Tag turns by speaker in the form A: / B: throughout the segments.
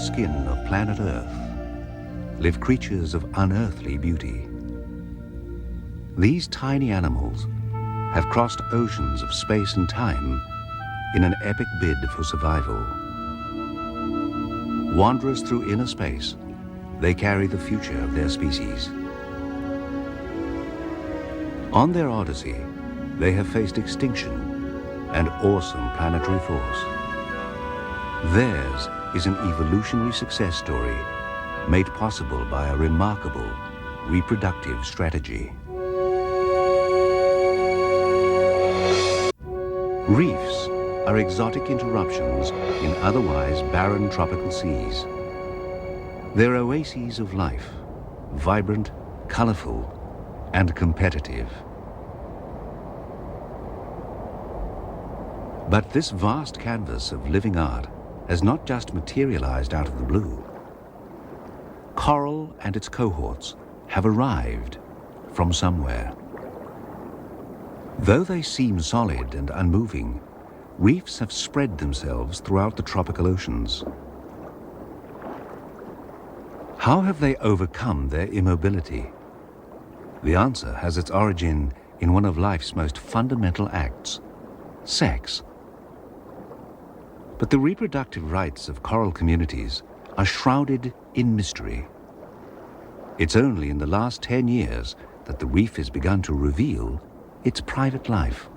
A: skin of planet Earth live creatures of unearthly beauty. These tiny animals have crossed oceans of space and time in an epic bid for survival. Wanderers through inner space, they carry the future of their species. On their odyssey, they have faced extinction and awesome planetary force. Theirs is an evolutionary success story made possible by a remarkable reproductive strategy. Reefs are exotic interruptions in otherwise barren tropical seas. They're oases of life, vibrant, colorful, and competitive. But this vast canvas of living art has not just materialized out of the blue. Coral and its cohorts have arrived from somewhere. Though they seem solid and unmoving, reefs have spread themselves throughout the tropical oceans. How have they overcome their immobility? The answer has its origin in one of life's most fundamental acts, sex. But the reproductive rights of coral communities are shrouded in mystery. It's only in the last 10 years that the reef has begun to reveal its private life.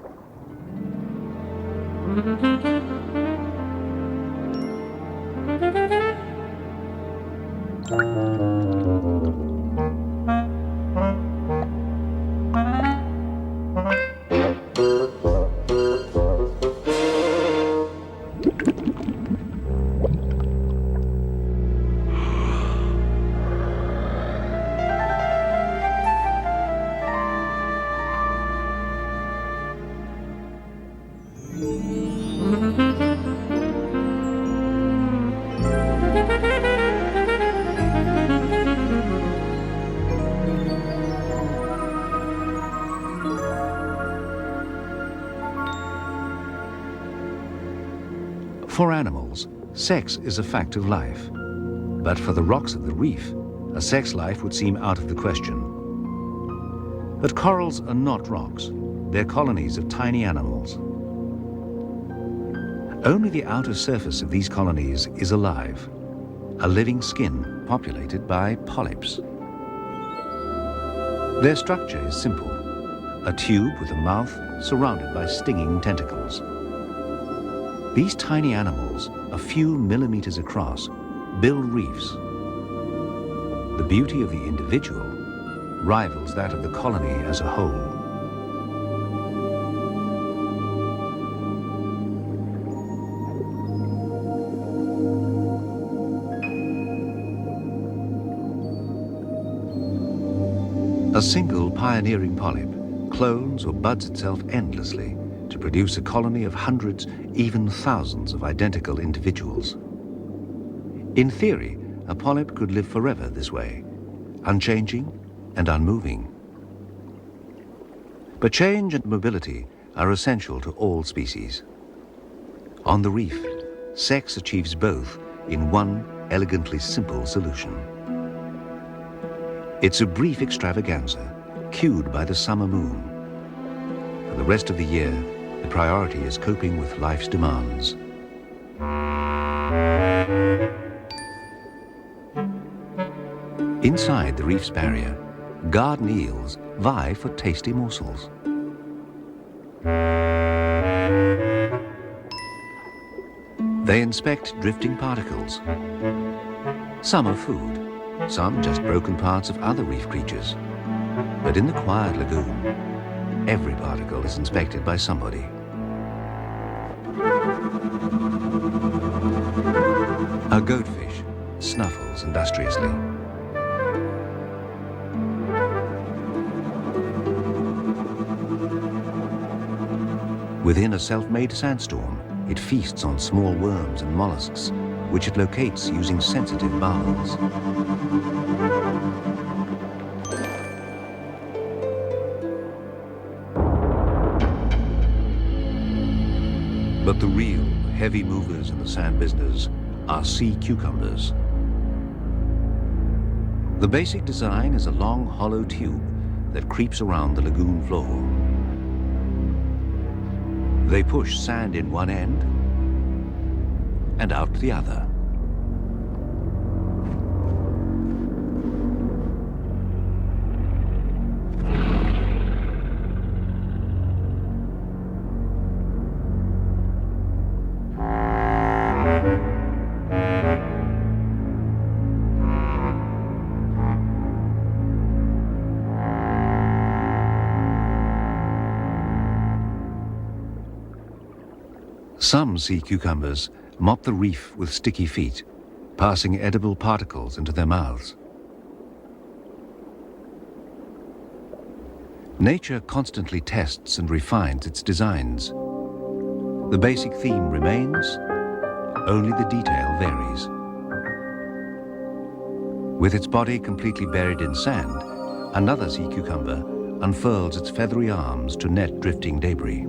A: For animals, sex is a fact of life. But for the rocks of the reef, a sex life would seem out of the question. But corals are not rocks. They're colonies of tiny animals. Only the outer surface of these colonies is alive, a living skin populated by polyps. Their structure is simple, a tube with a mouth surrounded by stinging tentacles. These tiny animals, a few millimeters across, build reefs. The beauty of the individual rivals that of the colony as a whole. A single pioneering polyp clones or buds itself endlessly to produce a colony of hundreds, even thousands of identical individuals. In theory, a polyp could live forever this way, unchanging and unmoving. But change and mobility are essential to all species. On the reef, sex achieves both in one elegantly simple solution. It's a brief extravaganza, cued by the summer moon. For the rest of the year, the priority is coping with life's demands. Inside the reef's barrier, garden eels vie for tasty morsels. They inspect drifting particles. Some are food, some just broken parts of other reef creatures. But in the quiet lagoon, every particle is inspected by somebody. A goatfish snuffles industriously. Within a self-made sandstorm, it feasts on small worms and mollusks, which it locates using sensitive barbels. But the real heavy movers in the sand business are sea cucumbers. The basic design is a long hollow tube that creeps around the lagoon floor. They push sand in one end and out the other. Some sea cucumbers mop the reef with sticky feet, passing edible particles into their mouths. Nature constantly tests and refines its designs. The basic theme remains, only the detail varies. With its body completely buried in sand, another sea cucumber unfurls its feathery arms to net drifting debris.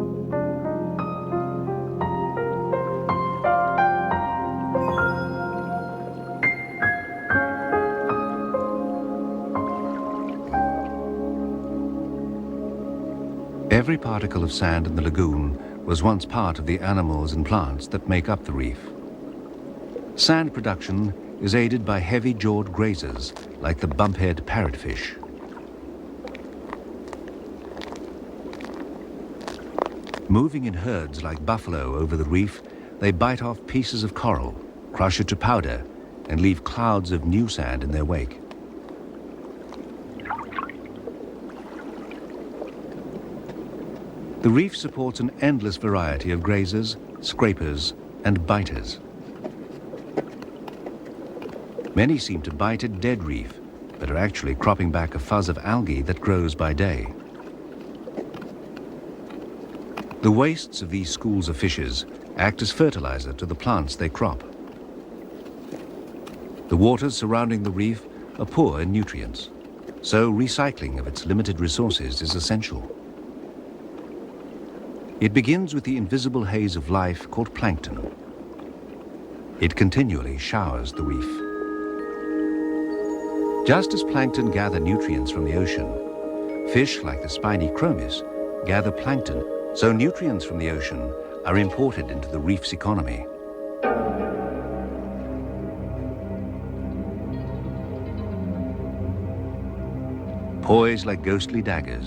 A: Every particle of sand in the lagoon was once part of the animals and plants that make up the reef. Sand production is aided by heavy-jawed grazers like the bumphead parrotfish. Moving in herds like buffalo over the reef, they bite off pieces of coral, crush it to powder, and leave clouds of new sand in their wake. The reef supports an endless variety of grazers, scrapers, and biters. Many seem to bite at dead reef, but are actually cropping back a fuzz of algae that grows by day. The wastes of these schools of fishes act as fertilizer to the plants they crop. The waters surrounding the reef are poor in nutrients, so recycling of its limited resources is essential. It begins with the invisible haze of life called plankton. It continually showers the reef. Just as plankton gather nutrients from the ocean, fish like the spiny chromis gather plankton, so nutrients from the ocean are imported into the reef's economy. Poised like ghostly daggers,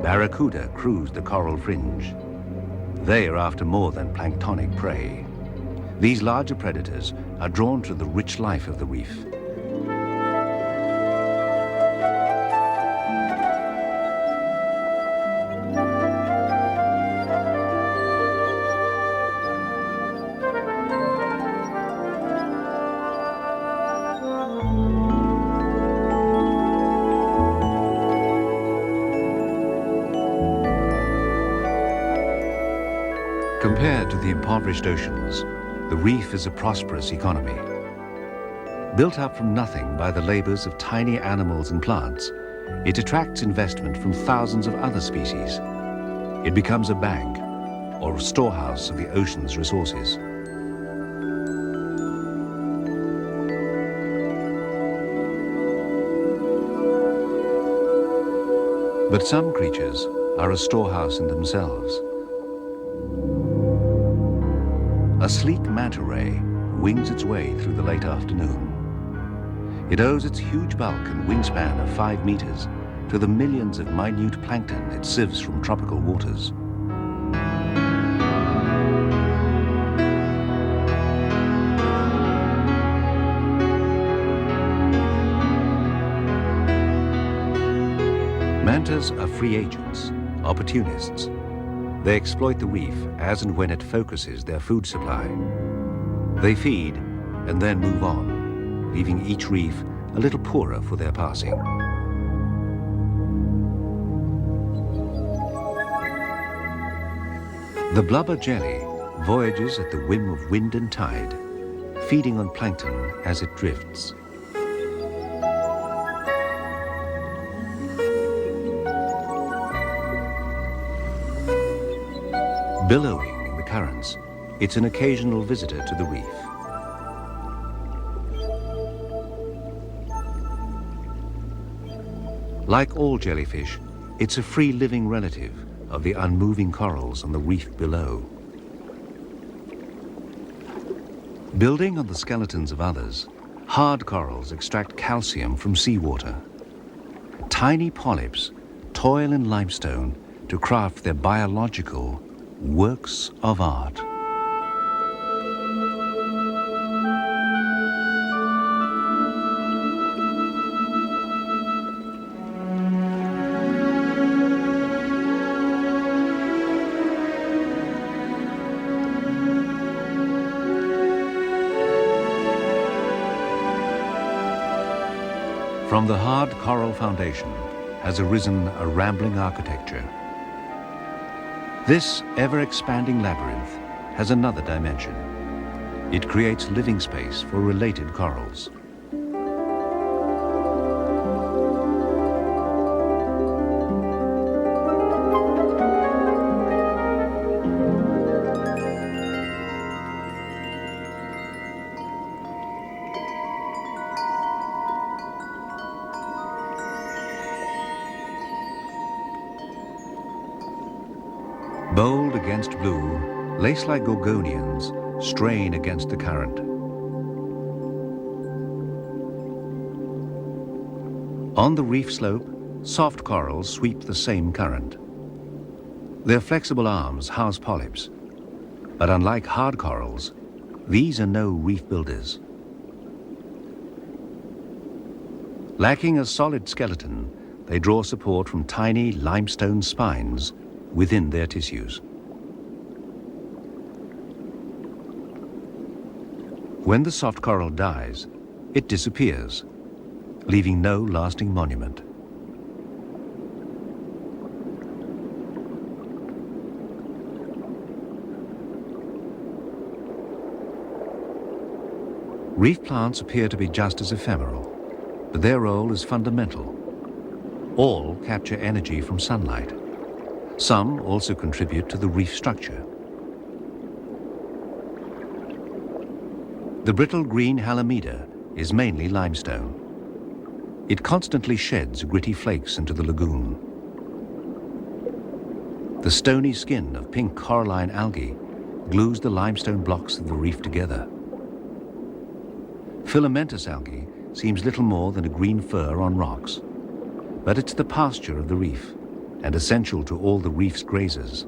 A: barracuda cruise the coral fringe. They are after more than planktonic prey. These larger predators are drawn to the rich life of the reef. Compared to the impoverished oceans, the reef is a prosperous economy. Built up from nothing by the labors of tiny animals and plants, it attracts investment from thousands of other species. It becomes a bank or a storehouse of the ocean's resources. But some creatures are a storehouse in themselves. A sleek manta ray wings its way through the late afternoon. It owes its huge bulk and wingspan of 5 meters to the millions of minute plankton it sieves from tropical waters. Mantas are free agents, opportunists. They exploit the reef as and when it focuses their food supply. They feed and then move on, leaving each reef a little poorer for their passing. The blubber jelly voyages at the whim of wind and tide, feeding on plankton as it drifts. Billowing in the currents, it's an occasional visitor to the reef. Like all jellyfish, it's a free-living relative of the unmoving corals on the reef below. Building on the skeletons of others, hard corals extract calcium from seawater. Tiny polyps toil in limestone to craft their biological works of art. From the hard coral foundation has arisen a rambling architecture. This ever-expanding labyrinth has another dimension. It creates living space for related corals. Bold against blue, lace-like gorgonians strain against the current. On the reef slope, soft corals sweep the same current. Their flexible arms house polyps, but unlike hard corals, these are no reef builders. Lacking a solid skeleton, they draw support from tiny limestone spines within their tissues. When the soft coral dies, it disappears, leaving no lasting monument. Reef plants appear to be just as ephemeral, but their role is fundamental. All capture energy from sunlight. Some also contribute to the reef structure. The brittle green Halimeda is mainly limestone. It constantly sheds gritty flakes into the lagoon. The stony skin of pink coralline algae glues the limestone blocks of the reef together. Filamentous algae seems little more than a green fur on rocks, but it's the pasture of the reef and essential to all the reef's grazers.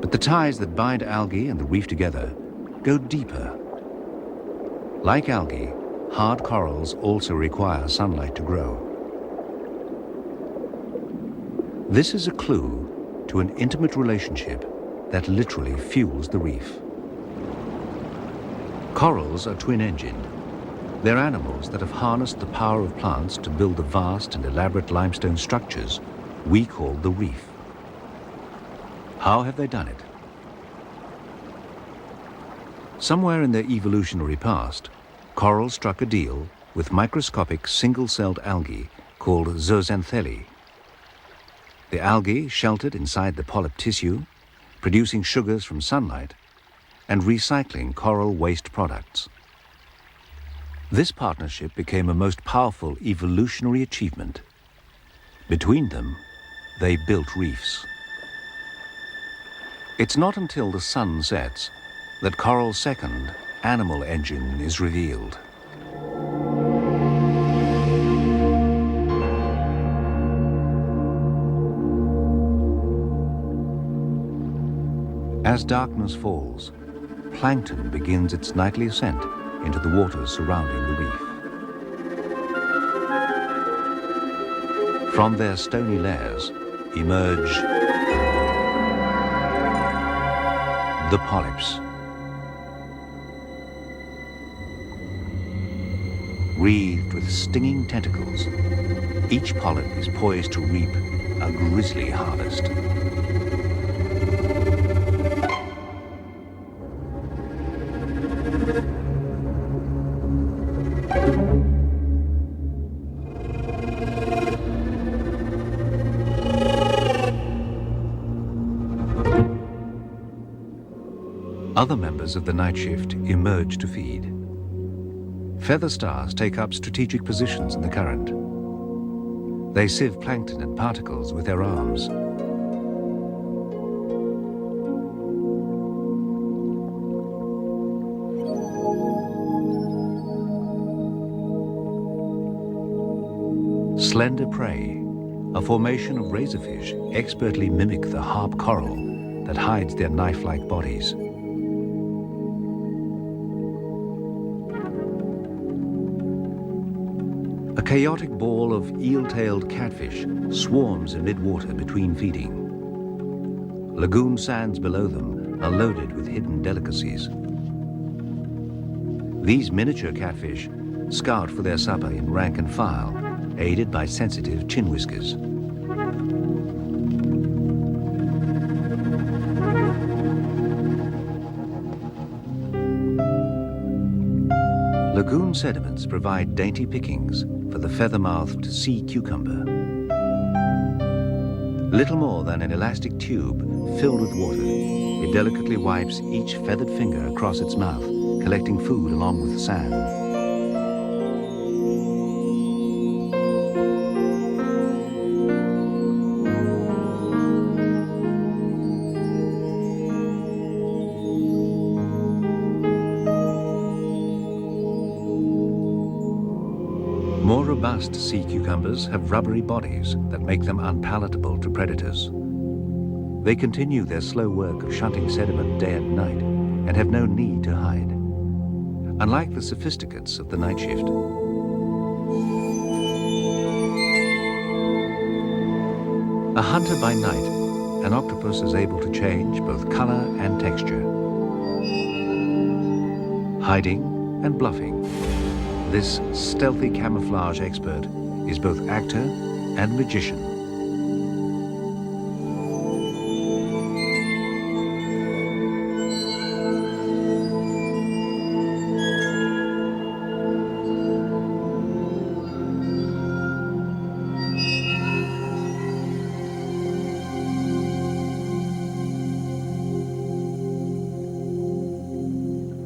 A: But the ties that bind algae and the reef together go deeper. Like algae, hard corals also require sunlight to grow. This is a clue to an intimate relationship that literally fuels the reef. Corals are twin-engined. They're animals that have harnessed the power of plants to build the vast and elaborate limestone structures we call the reef. How have they done it? Somewhere in their evolutionary past, corals struck a deal with microscopic single-celled algae called zooxanthellae. The algae sheltered inside the polyp tissue, producing sugars from sunlight and recycling coral waste products. This partnership became a most powerful evolutionary achievement. Between them, they built reefs. It's not until the sun sets that coral's second, animal engine is revealed. As darkness falls, plankton begins its nightly ascent into the waters surrounding the reef. From their stony lairs emerge the polyps. Wreathed with stinging tentacles, each polyp is poised to reap a grisly harvest. Other members of the night shift emerge to feed. Feather stars take up strategic positions in the current. They sieve plankton and particles with their arms. Slender prey, a formation of razorfish, expertly mimic the harp coral that hides their knife-like bodies. A chaotic ball of eel-tailed catfish swarms in mid-water between feeding. Lagoon sands below them are loaded with hidden delicacies. These miniature catfish scout for their supper in rank and file, aided by sensitive chin whiskers. Lagoon sediments provide dainty pickings for the feather-mouthed sea cucumber. Little more than an elastic tube filled with water, it delicately wipes each feathered finger across its mouth, collecting food along with sand. More robust sea cucumbers have rubbery bodies that make them unpalatable to predators. They continue their slow work of shunting sediment day and night and have no need to hide, unlike the sophisticates of the night shift. A hunter by night, an octopus is able to change both color and texture. Hiding and bluffing, this stealthy camouflage expert is both actor and magician.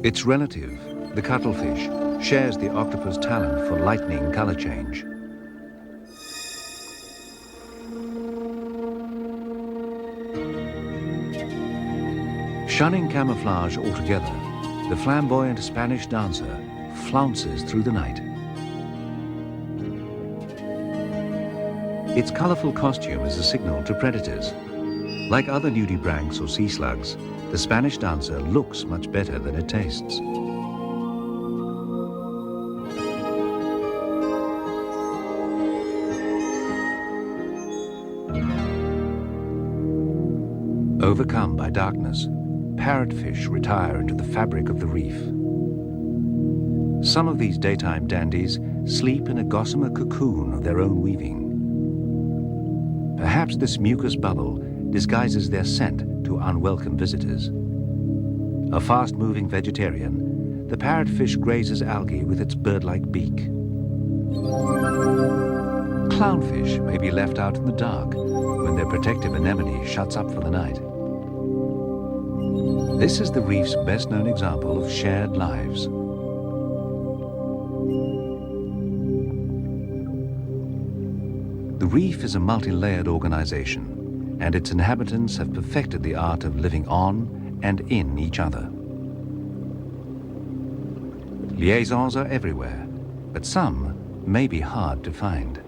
A: Its relative, the cuttlefish, shares the octopus' talent for lightning color change. Shunning camouflage altogether, the flamboyant Spanish dancer flounces through the night. Its colorful costume is a signal to predators. Like other nudibranchs or sea slugs, the Spanish dancer looks much better than it tastes. Overcome by darkness, parrotfish retire into the fabric of the reef. Some of these daytime dandies sleep in a gossamer cocoon of their own weaving. Perhaps this mucus bubble disguises their scent to unwelcome visitors. A fast-moving vegetarian, the parrotfish grazes algae with its bird-like beak. Clownfish may be left out in the dark when their protective anemone shuts up for the night. This is the reef's best-known example of shared lives. The reef is a multi-layered organization, and its inhabitants have perfected the art of living on and in each other. Liaisons are everywhere, but some may be hard to find.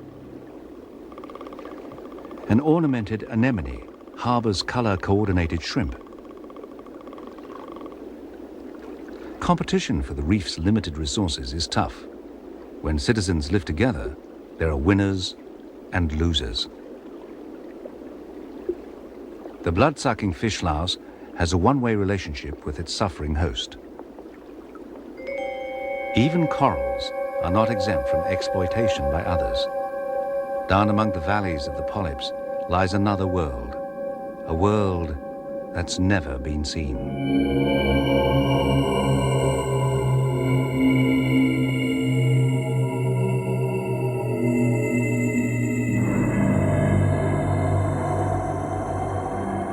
A: An ornamented anemone harbors color-coordinated shrimp. Competition for the reef's limited resources is tough. When citizens live together, there are winners and losers. The blood-sucking fish louse has a one-way relationship with its suffering host. Even corals are not exempt from exploitation by others. Down among the valleys of the polyps lies another world, a world that's never been seen.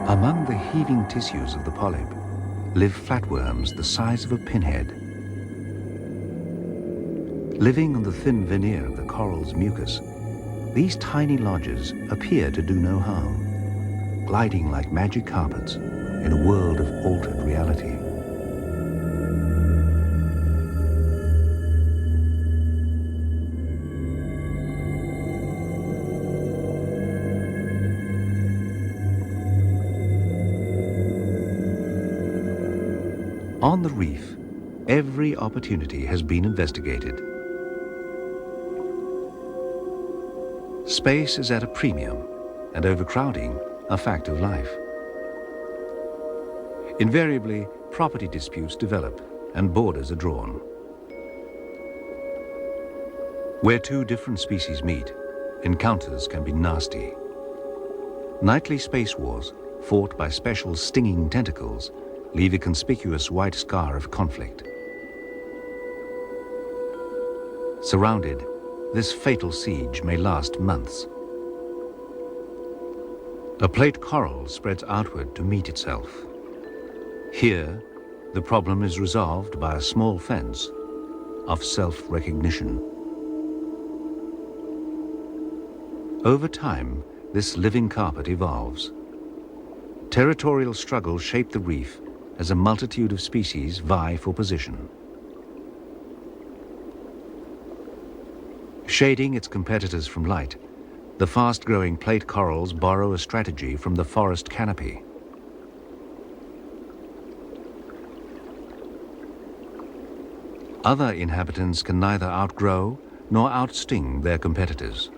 A: Among the heaving tissues of the polyp live flatworms the size of a pinhead. Living on the thin veneer of the coral's mucus, These tiny lodges appear to do no harm, gliding like magic carpets in a world of altered reality. On the reef, every opportunity has been investigated. Space is at a premium, and overcrowding a fact of life. Invariably, property disputes develop and borders are drawn. Where two different species meet, encounters can be nasty. Nightly space wars, fought by special stinging tentacles, leave a conspicuous white scar of conflict. Surrounded, this fatal siege may last months. A plate coral spreads outward to meet itself. Here, the problem is resolved by a small fence of self-recognition. Over time, this living carpet evolves. Territorial struggles shape the reef as a multitude of species vie for position. Shading its competitors from light, the fast-growing plate corals borrow a strategy from the forest canopy. Other inhabitants can neither outgrow nor outsting their competitors.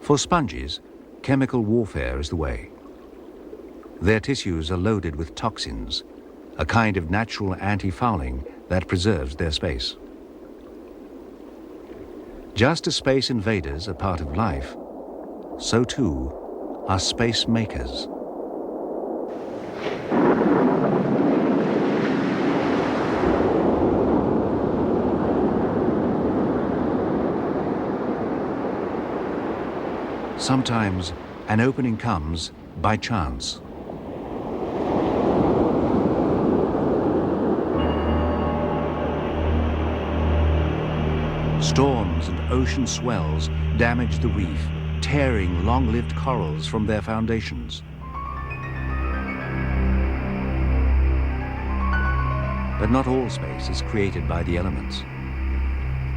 A: For sponges, chemical warfare is the way. Their tissues are loaded with toxins, a kind of natural anti-fouling that preserves their space. Just as space invaders are part of life, so too are space makers. Sometimes an opening comes by chance. Storms and ocean swells damage the reef, tearing long-lived corals from their foundations. But not all space is created by the elements.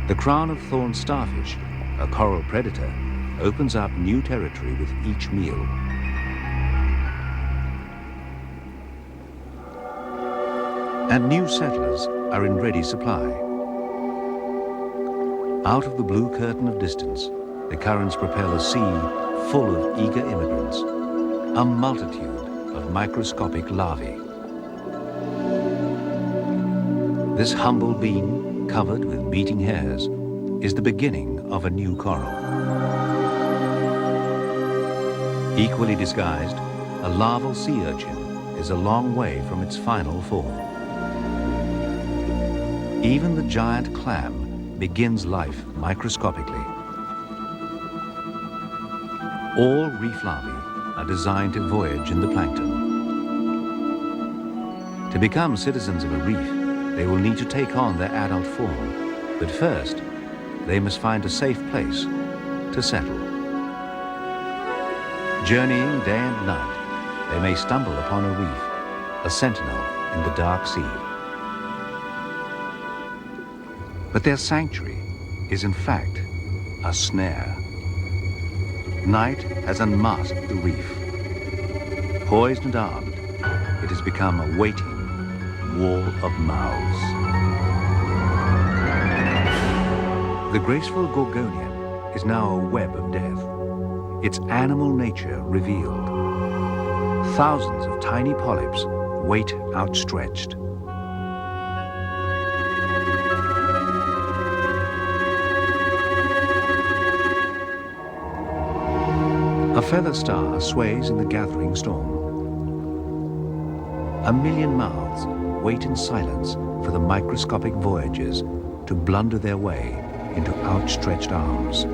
A: The crown-of-thorn starfish, a coral predator, opens up new territory with each meal. And new settlers are in ready supply. Out of the blue curtain of distance, the currents propel a sea full of eager immigrants, a multitude of microscopic larvae. This humble being, covered with beating hairs, is the beginning of a new coral. Equally disguised, a larval sea urchin is a long way from its final form. Even the giant clam begins life microscopically. All reef larvae are designed to voyage in the plankton. To become citizens of a reef, they will need to take on their adult form, but first, they must find a safe place to settle. Journeying day and night, they may stumble upon a reef, a sentinel in the dark sea. But their sanctuary is in fact a snare. Night has unmasked the reef. Poised and armed, it has become a waiting wall of mouths. The graceful gorgonian is now a web of death, its animal nature revealed. Thousands of tiny polyps wait outstretched. A feather star sways in the gathering storm. A million mouths wait in silence for the microscopic voyagers to blunder their way into outstretched arms.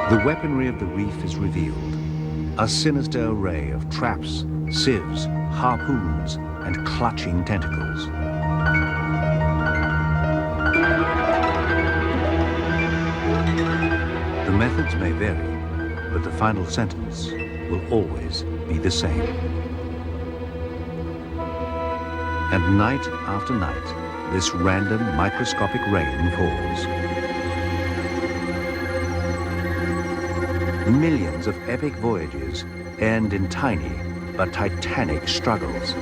A: The weaponry of the reef is revealed. A sinister array of traps, sieves, harpoons, and clutching tentacles. The methods may vary, but the final sentence will always be the same. And night after night, this random microscopic rain falls. Millions of epic voyages end in tiny but titanic struggles.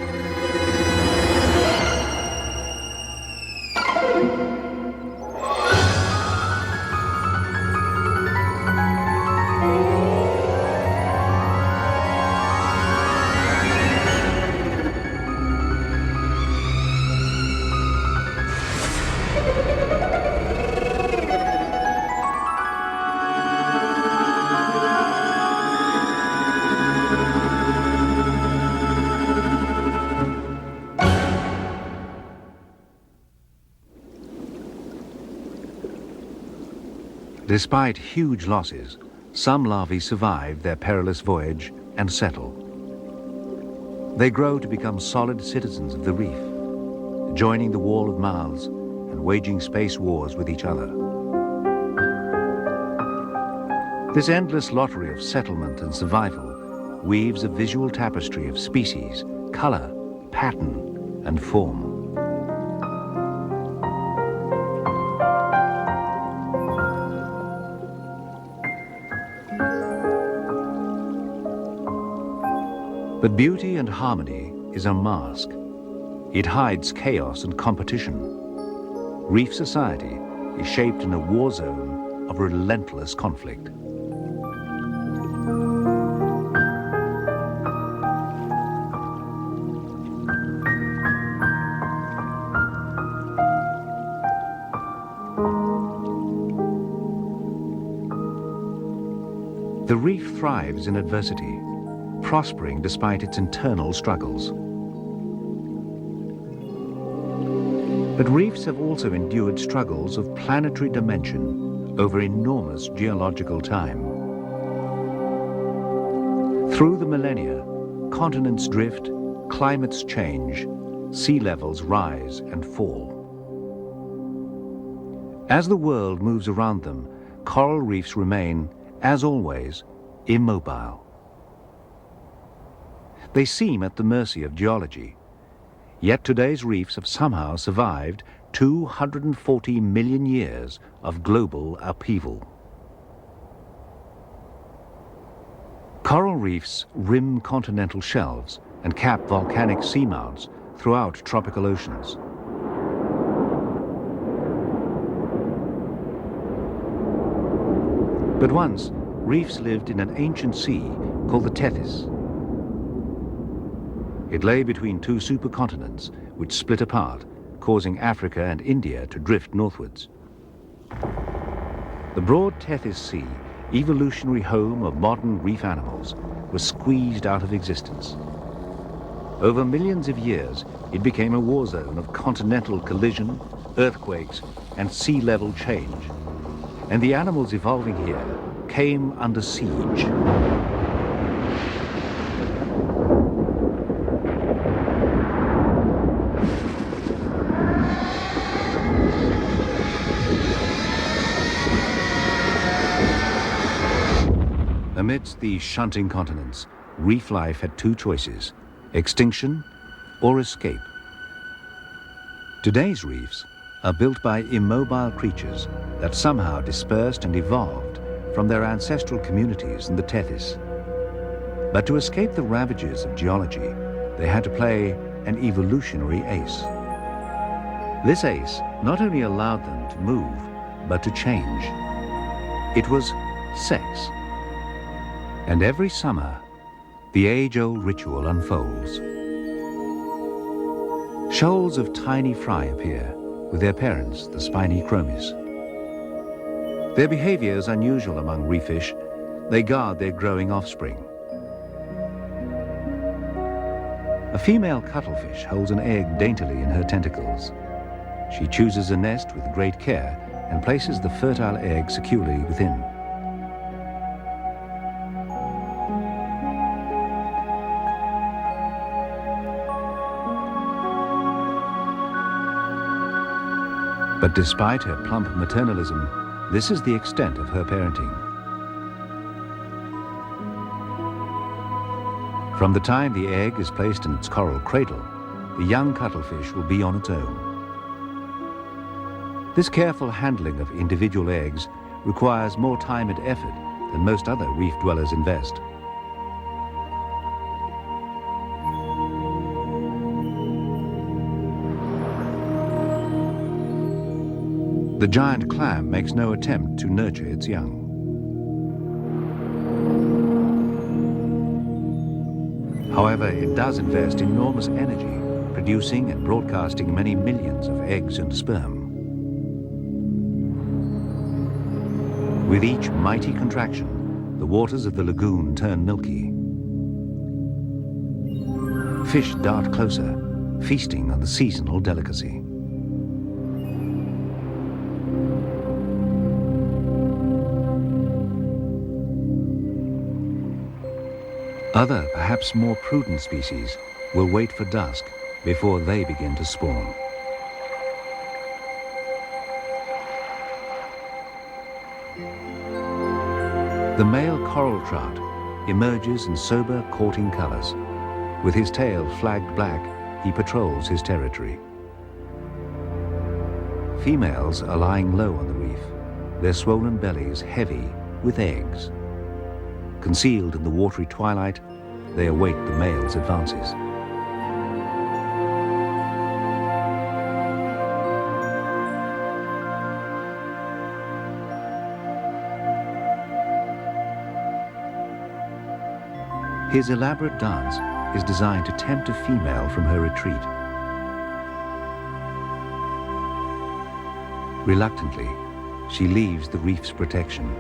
A: Despite huge losses, some larvae survive their perilous voyage and settle. They grow to become solid citizens of the reef, joining the wall of mouths and waging space wars with each other. This endless lottery of settlement and survival weaves a visual tapestry of species, color, pattern, and form. But beauty and harmony is a mask. It hides chaos and competition. Reef society is shaped in a war zone of relentless conflict. The reef thrives in adversity, prospering despite its internal struggles. But reefs have also endured struggles of planetary dimension over enormous geological time. Through the millennia, continents drift, climates change, sea levels rise and fall. As the world moves around them, coral reefs remain, as always, immobile. They seem at the mercy of geology, yet today's reefs have somehow survived 240 million years of global upheaval. Coral reefs rim continental shelves and cap volcanic seamounts throughout tropical oceans. But once, reefs lived in an ancient sea called the Tethys. It lay between two supercontinents, which split apart, causing Africa and India to drift northwards. The broad Tethys Sea, evolutionary home of modern reef animals, was squeezed out of existence. Over millions of years, it became a war zone of continental collision, earthquakes, and sea level change. And the animals evolving here came under siege. Amidst these shunting continents, reef life had two choices: extinction or escape. Today's reefs are built by immobile creatures that somehow dispersed and evolved from their ancestral communities in the Tethys. But to escape the ravages of geology, they had to play an evolutionary ace. This ace not only allowed them to move, but to change. It was sex. And every summer, the age-old ritual unfolds. Shoals of tiny fry appear, with their parents, the spiny chromis. Their behavior is unusual among reef fish. They guard their growing offspring. A female cuttlefish holds an egg daintily in her tentacles. She chooses a nest with great care and places the fertile egg securely within. But despite her plump maternalism, this is the extent of her parenting. From the time the egg is placed in its coral cradle, the young cuttlefish will be on its own. This careful handling of individual eggs requires more time and effort than most other reef dwellers invest. The giant clam makes no attempt to nurture its young. However, it does invest enormous energy, producing and broadcasting many millions of eggs and sperm. With each mighty contraction, the waters of the lagoon turn milky. Fish dart closer, feasting on the seasonal delicacy. Other, perhaps more prudent species will wait for dusk before they begin to spawn. The male coral trout emerges in sober courting colors. With his tail flagged black, he patrols his territory. Females are lying low on the reef, their swollen bellies heavy with eggs. Concealed in the watery twilight, they await the male's advances. His elaborate dance is designed to tempt a female from her retreat. Reluctantly, she leaves the reef's protection,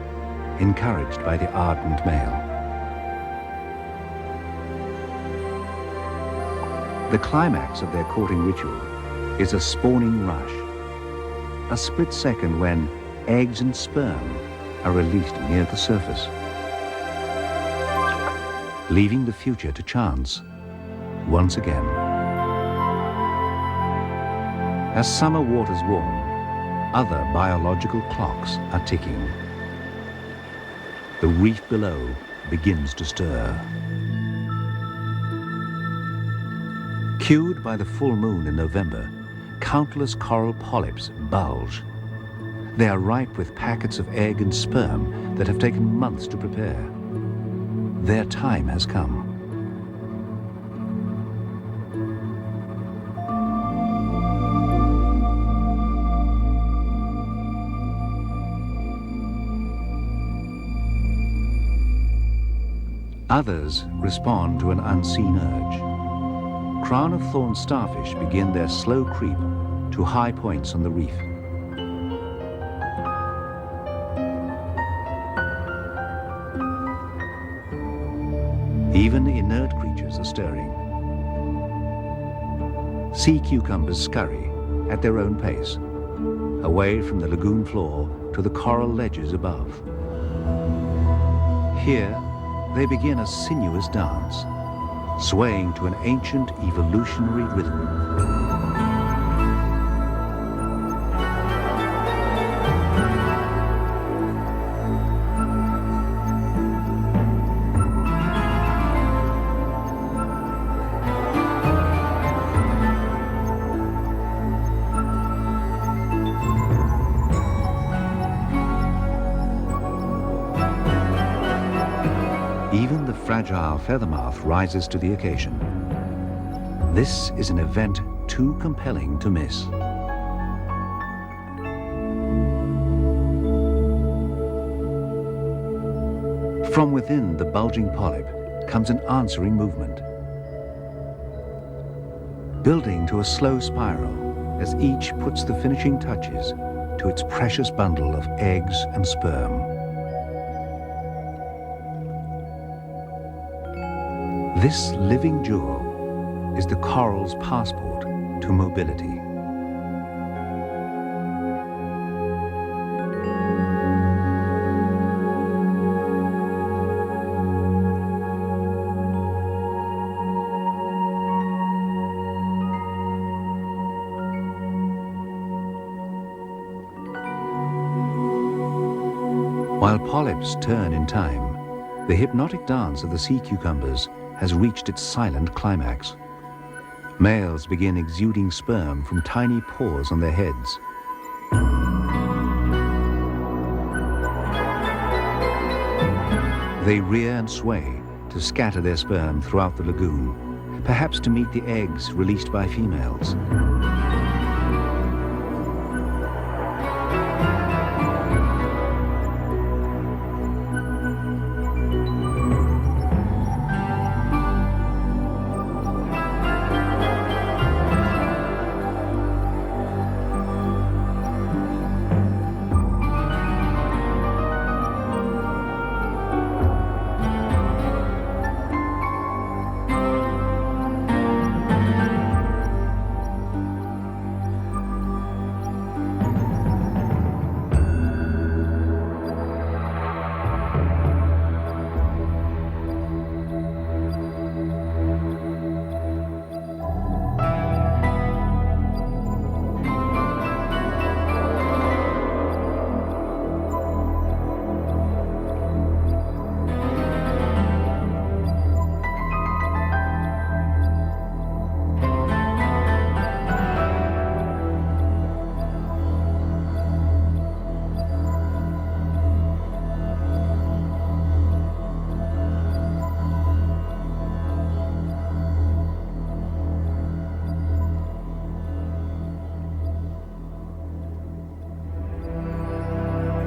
A: encouraged by the ardent male. The climax of their courting ritual is a spawning rush, a split second when eggs and sperm are released near the surface, leaving the future to chance once again. As summer waters warm, other biological clocks are ticking. The reef below begins to stir. Cued by the full moon in November, countless coral polyps bulge. They are ripe with packets of egg and sperm that have taken months to prepare. Their time has come. Others respond to an unseen urge. Crown-of-thorn starfish begin their slow creep to high points on the reef. Even inert creatures are stirring. Sea cucumbers scurry at their own pace, away from the lagoon floor to the coral ledges above. Here, they begin a sinuous dance, swaying to an ancient evolutionary rhythm. Even the fragile feathermouth rises to the occasion. This is an event too compelling to miss. From within the bulging polyp comes an answering movement, building to a slow spiral as each puts the finishing touches to its precious bundle of eggs and sperm. This living jewel is the coral's passport to mobility. While polyps turn in time, the hypnotic dance of the sea cucumbers has reached its silent climax. Males begin exuding sperm from tiny pores on their heads. They rear and sway to scatter their sperm throughout the lagoon, perhaps to meet the eggs released by females.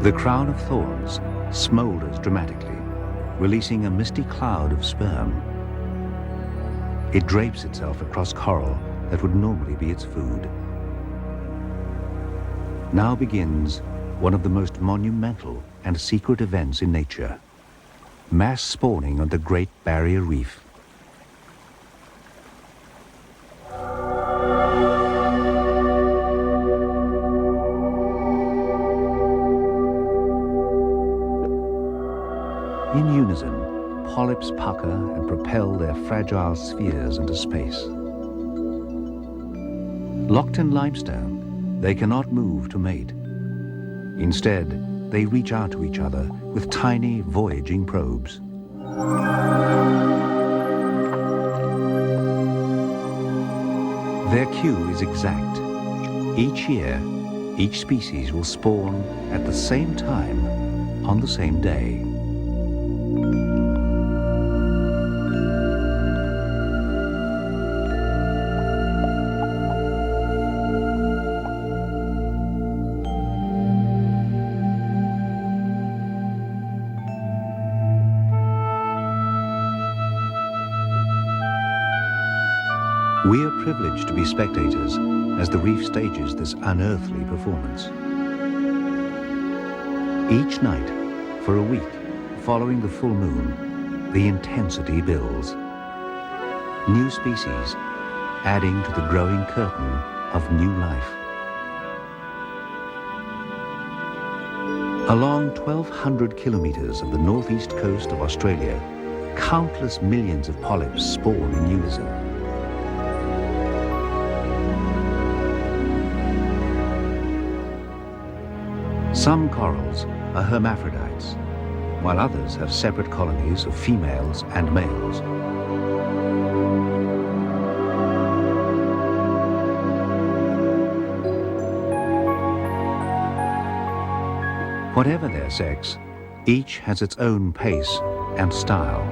A: The crown of thorns smolders dramatically, releasing a misty cloud of sperm. It drapes itself across coral that would normally be its food. Now begins one of the most monumental and secret events in nature: mass spawning on the Great Barrier Reef. In unison, polyps pucker and propel their fragile spheres into space. Locked in limestone, they cannot move to mate. Instead, they reach out to each other with tiny voyaging probes. Their cue is exact. Each year, each species will spawn at the same time on the same day. We are privileged to be spectators as the reef stages this unearthly performance. Each night, for a week, following the full moon, the intensity builds. New species adding to the growing curtain of new life. Along 1,200 kilometers of the northeast coast of Australia, countless millions of polyps spawn in unison. Some corals are hermaphrodites, while others have separate colonies of females and males. Whatever their sex, each has its own pace and style.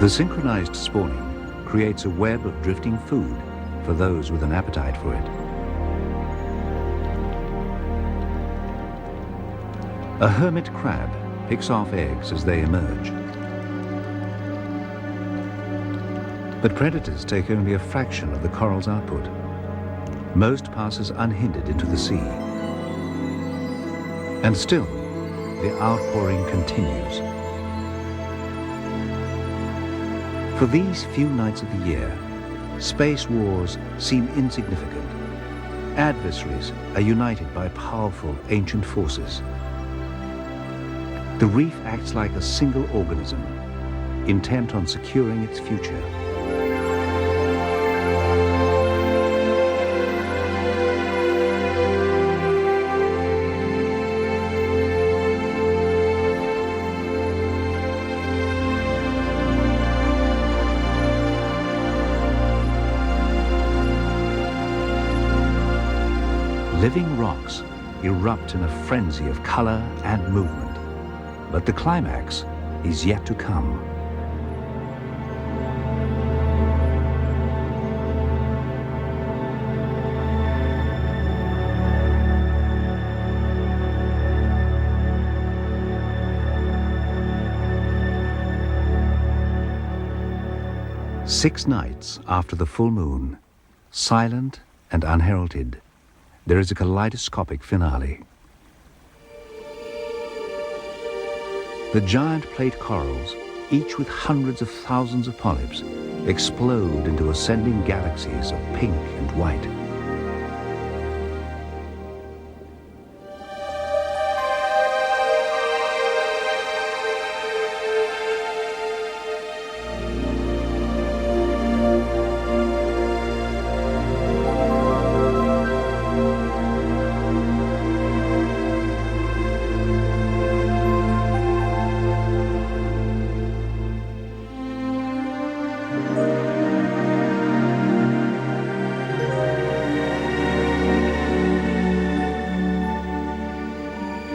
A: The synchronized spawning creates a web of drifting food for those with an appetite for it. A hermit crab picks off eggs as they emerge. But predators take only a fraction of the coral's output. Most passes unhindered into the sea. And still, the outpouring continues. For these few nights of the year, space wars seem insignificant. Adversaries are united by powerful ancient forces. The reef acts like a single organism, intent on securing its future. Living rocks erupt in a frenzy of color and movement, but the climax is yet to come. Six nights after the full moon, silent and unheralded, there is a kaleidoscopic finale. The giant plate corals, each with hundreds of thousands of polyps, explode into ascending galaxies of pink and white.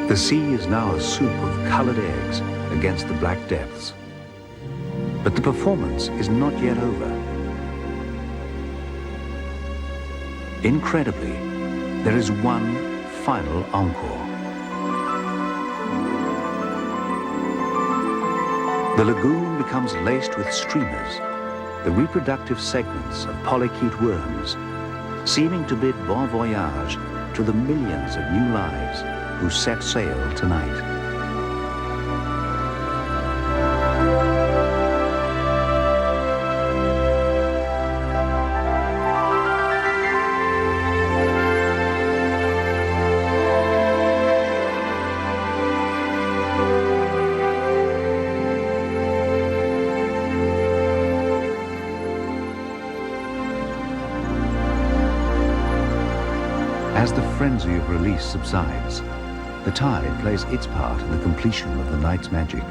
A: The sea is now a soup of colored eggs against the black depths. But the performance is not yet over. Incredibly, there is one final encore. The lagoon becomes laced with streamers, the reproductive segments of polychaete worms, seeming to bid bon voyage to the millions of new lives who set sail tonight. As the frenzy of release subsides, the tide plays its part in the completion of the night's magic.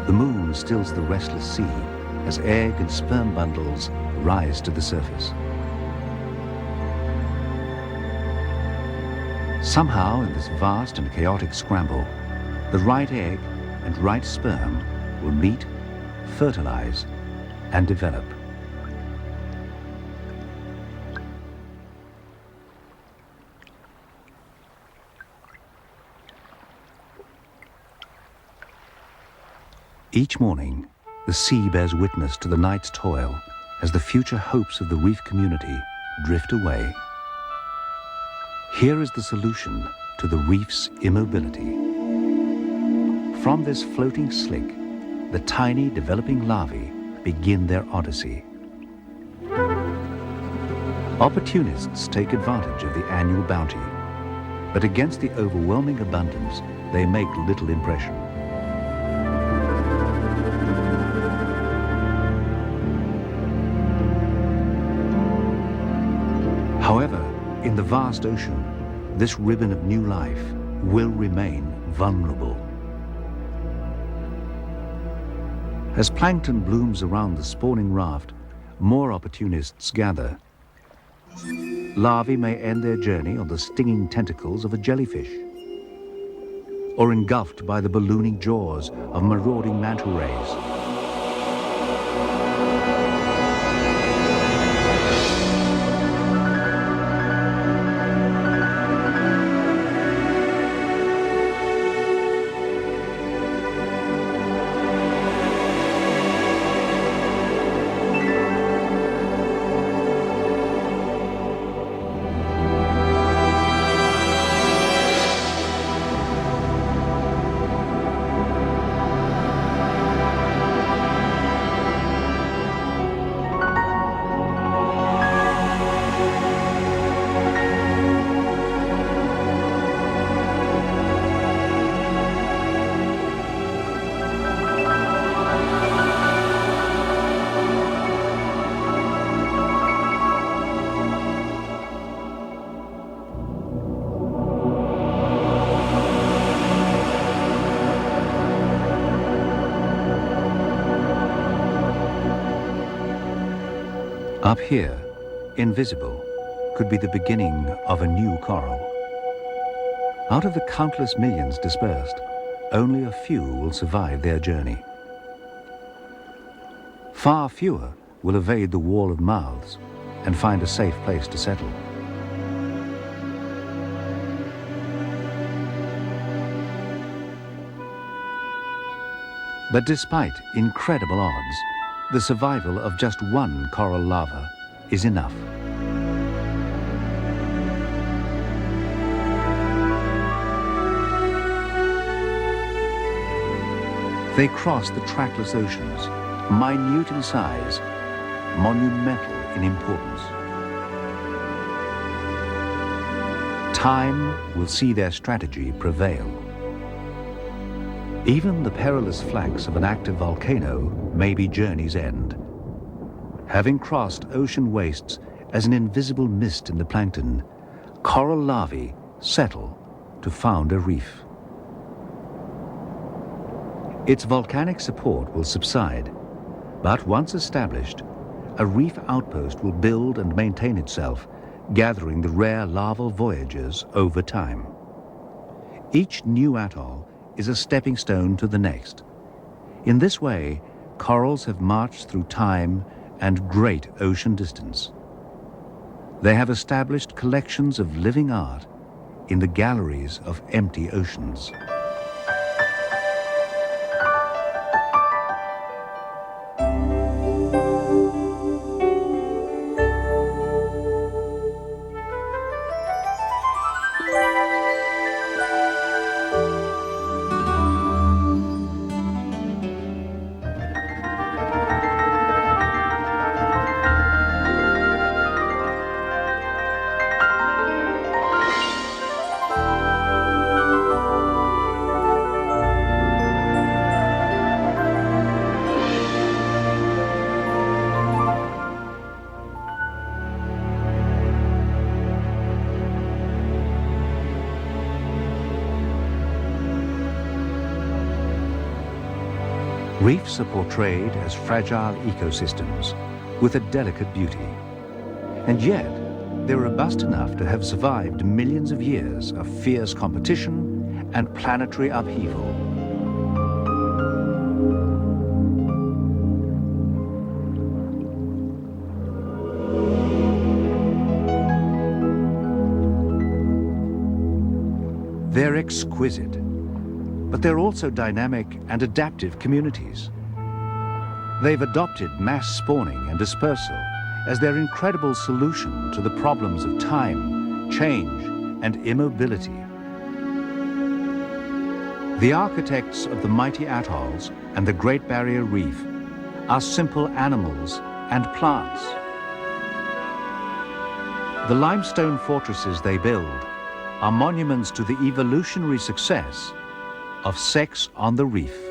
A: The moon stills the restless sea as egg and sperm bundles rise to the surface. Somehow, in this vast and chaotic scramble, the right egg and right sperm will meet, fertilize, and develop. Each morning, the sea bears witness to the night's toil as the future hopes of the reef community drift away. Here is the solution to the reef's immobility. From this floating slick, the tiny developing larvae begin their odyssey. Opportunists take advantage of the annual bounty, but against the overwhelming abundance, they make little impression. However, in the vast ocean, this ribbon of new life will remain vulnerable. As plankton blooms around the spawning raft, more opportunists gather. Larvae may end their journey on the stinging tentacles of a jellyfish, or engulfed by the ballooning jaws of marauding manta rays. Up here, invisible, could be the beginning of a new coral. Out of the countless millions dispersed, only a few will survive their journey. Far fewer will evade the wall of mouths and find a safe place to settle. But despite incredible odds, the survival of just one coral larva is enough. They cross the trackless oceans, minute in size, monumental in importance. Time will see their strategy prevail. Even the perilous flanks of an active volcano may be journey's end. Having crossed ocean wastes as an invisible mist in the plankton, coral larvae settle to found a reef. Its volcanic support will subside, but once established, a reef outpost will build and maintain itself, gathering the rare larval voyagers over time. Each new atoll is a stepping stone to the next. In this way, corals have marched through time and great ocean distance. They have established collections of living art in the galleries of empty oceans. Reefs are portrayed as fragile ecosystems with a delicate beauty. And yet, they're robust enough to have survived millions of years of fierce competition and planetary upheaval. They're exquisite, but they're also dynamic and adaptive communities. They've adopted mass spawning and dispersal as their incredible solution to the problems of time, change, and immobility. The architects of the mighty atolls and the Great Barrier Reef are simple animals and plants. The limestone fortresses they build are monuments to the evolutionary success of sex on the reef.